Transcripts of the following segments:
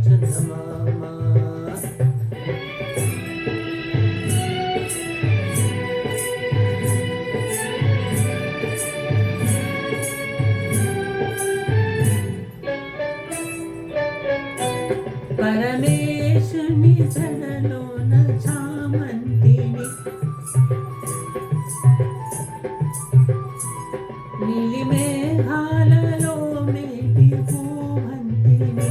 చందమామ పరమేశుని జడలోన చామంతిని నీలి మేఘాలలో మేటి పూవంతిని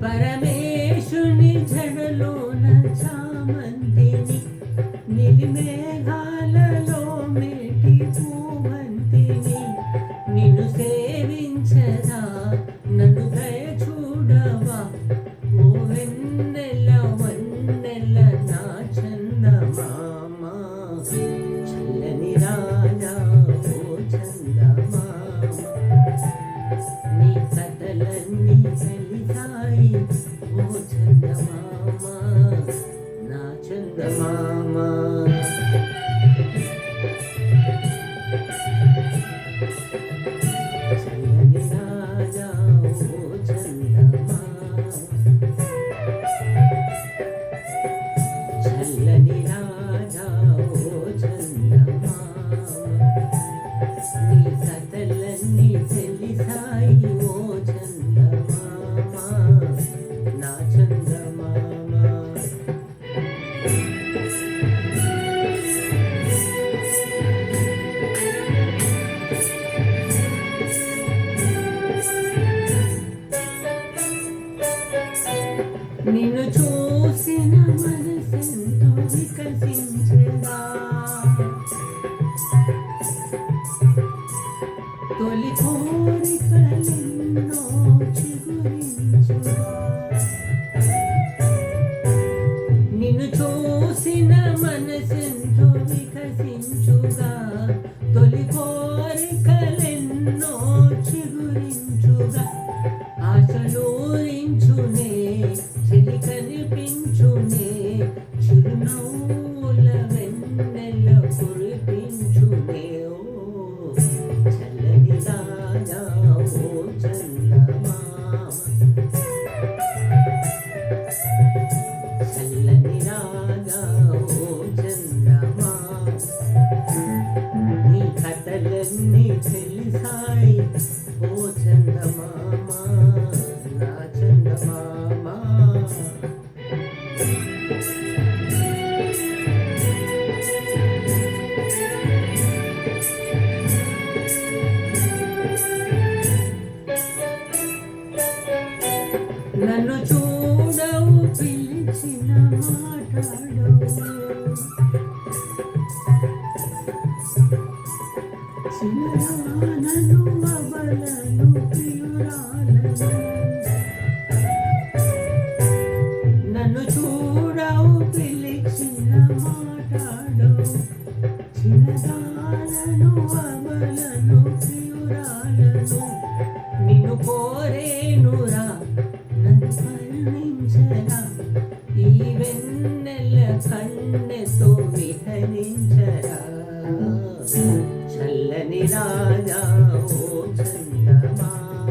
పరమేశుని జడలోన చామంతిని నీలి మేఘాలలో మేటి పూవంతిని నిన్ను సేవించదా నన్ను దయ చూడవా ఓ వెన్నెల వన్నెల నా చందమామ చల్లని రాజా ఓ చందమామ నీ కథలన్నీ కలిసాయి ఓ చందమామ నా చందమామ చల్లని రాజా ఓ చందమామ చల్లని రాజా ఓ చందమామ నీ కథలన్నీ తెలిసాయి ఓ చందమామ నా చందమామ నిన్ను చూసిన మనసెంతో వికసించగా తొలి కోరికలెన్నో చిగురించుగా నిన్ను చూసిన మనసెంతో వికసించుగా తొలి కోరికలెన్నో చిగురించుగా ఆశలూరించునే చెలి కనిపించునే చిరునవ్వుల వెన్నెల కురిపించునే ఓ చల్లని రాజా ఓ చందమామ చల్లని రాజా ఓ చందమామ నీ కథలన్నీ తెలిసాయి ఓ చందమామ నా చందమామ నన్ను చూడవు పిలిచిన మాట్లాడవు చిన్నదానను అబలను ప్రియురాలను నన్ను చూడవు పిలిచిన మాట్లాడవు చిన్నదానను అబలను ప్రియురాలను నిన్ను కోరేనురా నన్ను కరుణించరా ఈ వెన్నెల కన్నెతో విహరించరా చల్లని రాజా ఓ చందమామ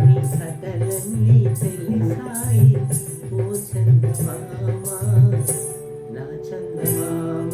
నీ కథలన్నీ తెలిసాయి ఓ చందమామ నా చందమామ